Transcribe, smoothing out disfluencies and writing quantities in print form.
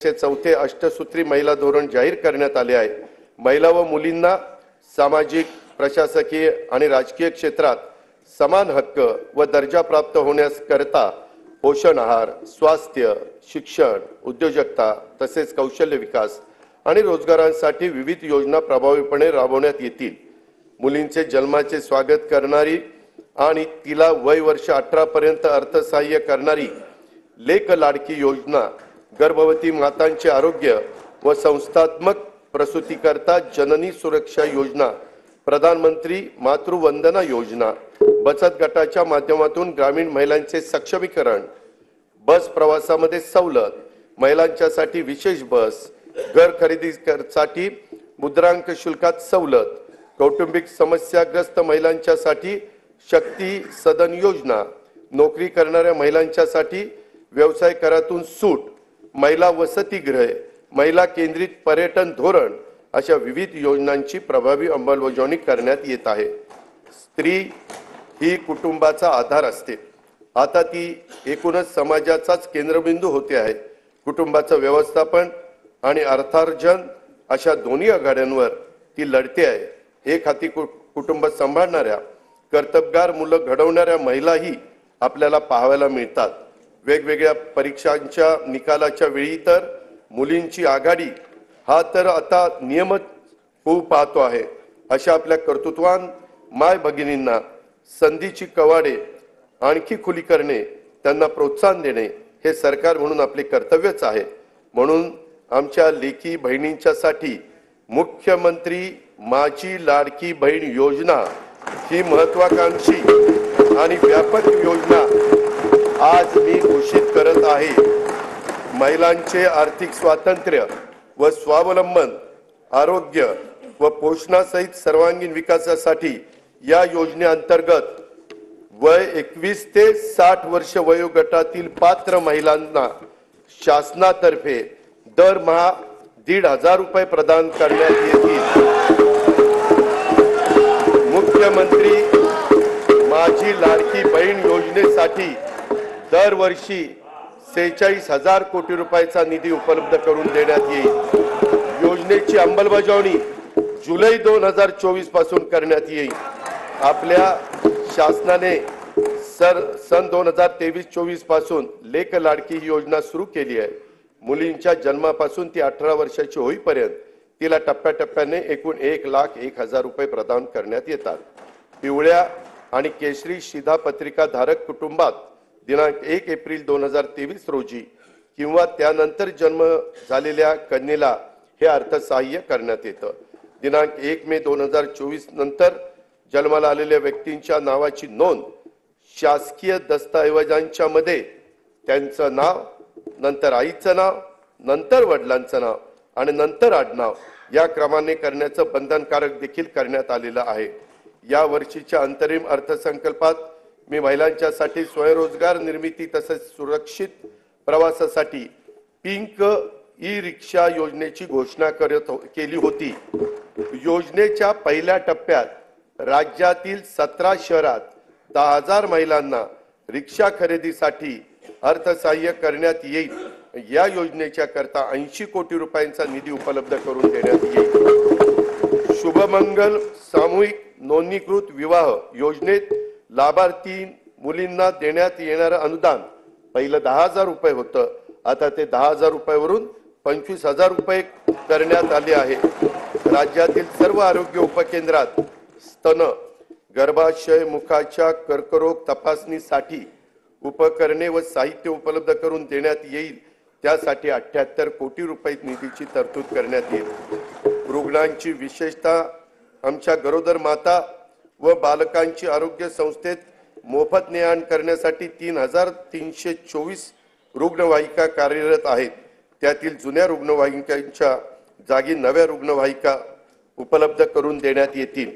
चौथे अष्टसूत्री महिला धोरण जाहीर करण्यात आले आहे। महिला व मुलींना सामाजिक, प्रशासकीय आणि राजकीय क्षेत्रात समान हक्क व दर्जा प्राप्त होण्यास करता पोषण आहार, स्वास्थ्य, शिक्षण, उद्योजकता तसेच कौशल्य विकास आणि रोजगारांसाठी विविध योजना प्रभावीपणे राबवण्यात येतील। मुलींचे जन्माचे स्वागत करणारी आणि तिला वय वर्ष 18 पर्यंत अर्थसहाय्य करणारी लेक लाडकी योजना, गर्भवती मातांचे आरोग्य व संस्थात्मक प्रसूतीकरता जननी सुरक्षा योजना, प्रधानमंत्री मातृवंदना योजना, बचत गटाच्या माध्यमातून ग्रामीण महिलांचे सक्षमीकरण, बस प्रवासामध्ये सवलत, महिलांच्यासाठी विशेष बस, घर खरेदीसाठी मुद्रांक शुल्कात सवलत, कौटुंबिक समस्याग्रस्त महिलांच्यासाठी शक्ती सदन योजना, नोकरी करणाऱ्या महिलांच्यासाठी व्यवसाय करातून सूट, महिला वसतिगृहे, महिला केंद्रित पर्यटन धोरण अशा विविध योजनांची प्रभावी अंमलबजावणी करण्यात येत आहे। स्त्री ही कुटुंबाचा आधार असते। आता ती एकूणच समाजाचाच केंद्रबिंदू होते आहे। कुटुंबाचं व्यवस्थापन आणि अर्थार्जन अशा दोन्ही आघाड्यांवर ती लढते आहे। एक हाती कुटुंब सांभाळणाऱ्या, कर्तबगार मुलं घडवणाऱ्या महिलाही आपल्याला पाहायला मिळतात। वेगवेगळ्या परीक्षांच्या निकालाच्या वेळी तर मुलींची आघाडी हा तर आता नियमित होऊ पाहतो आहे। अशा आपल्या कर्तृत्ववान माय भगिनींना संधीची कवाडे आणखी खुली करणे, त्यांना प्रोत्साहन देणे हे सरकार म्हणून आपले कर्तव्यच आहे। म्हणून आमच्या लेकी बहिणींच्यासाठी मुख्यमंत्री माझी लाडकी बहीण योजना ही महत्त्वाकांक्षी आणि व्यापक योजना आज मी घोषित करत आहे। महिलांचे आर्थिक स्वातंत्र्य व स्वावलंबन, आरोग्य व पोषणासहित सर्वांगीण विकासासाठी या योजनेअंतर्गत वय 21 ते 60 वर्ष वयोगटातील पात्र महिलांना शासनातर्फे दरमहा 1,500 रुपये प्रदान करण्यात येतील। मुख्यमंत्री माझी लाडकी बहीण योजनेसाठी दरवर्षी 46,000 कोटी रुपयाचा निधी उपलब्ध करून देण्यात येईल। योजनेची अंमलबजावणी जुलै 2024 पासून करण्यात येईल। आपल्या शासनाने सन 2023-24 पासून लेक लाडकी ही योजना सुरू केली आहे। मुलींच्या जन्मापासून ती 18 वर्षाची होईपर्यंत तिला टप्प्याटप्प्याने एकूण 1,01,000 रुपये प्रदान करण्यात येतात। पिवळ्या आणि केशरी शिधापत्रिका धारक कुटुंबात दिनांक 1 एप्रिल 2023 रोजी किंवा त्यानंतर जन्म झालेल्या कन्येला हे अर्थसहाय्य करण्यात येतं। दिनांक 1 मे 2024 नंतर जन्माला आलेल्या व्यक्तींच्या नावाची नोंद शासकीय दस्तऐवजांच्या मध्ये त्यांचं नाव, नंतर आईचं नाव, नंतर वडिलांचं नाव आणि नंतर आडनाव या क्रमाने करण्याचं बंधनकारक देखील करण्यात आलेलं आहे। या वर्षीच्या अंतरिम अर्थसंकल्पात मी महिलांच्यासाठी स्वयंरोजगार निर्मिती तसेच सुरक्षित प्रवासासाठी पिंक ई-रिक्षा योजनेची घोषणा केली होती। योजनेच्या पहिल्या टप्प्यात राज्यातील 17 शहरात 10,000 महिलांना रिक्षा खरेदीसाठी अर्थसहाय्य करण्यात येईल। या योजनेच्या करता 80 कोटी रुपयांचा निधी उपलब्ध करून देण्यात येईल। शुभमंगल सामूहिक नोंदणीकृत विवाह योजनेत लाभार्थी मुलींना देण्यात येणारे अनुदान पहिलं 10,000 रुपये होतं, आता ते 10,000 रुपयावरून 25,000 रुपये करण्यात आले आहे। राज्यातील सर्व आरोग्य उपकेंद्रात स्तन, गर्भाशय, मुखाच्या कर्करोग तपासणीसाठी उपकरणे व साहित्य उपलब्ध करून देण्यात येईल। त्यासाठी 78 कोटी रुपये निधीची तरतूद करण्यात येईल। रुग्णांची विशेषतः आमच्या गरोदर माता व बालकांची आरोग्य संस्थेत मोफत ने-आण करण्यासाठी 3,324 रुग्णवाहिका कार्यरत आहेत। त्यातील जुन्या रुग्णवाहिकांच्या जागी नव्या रुग्णवाहिका उपलब्ध करून देण्यात येतील।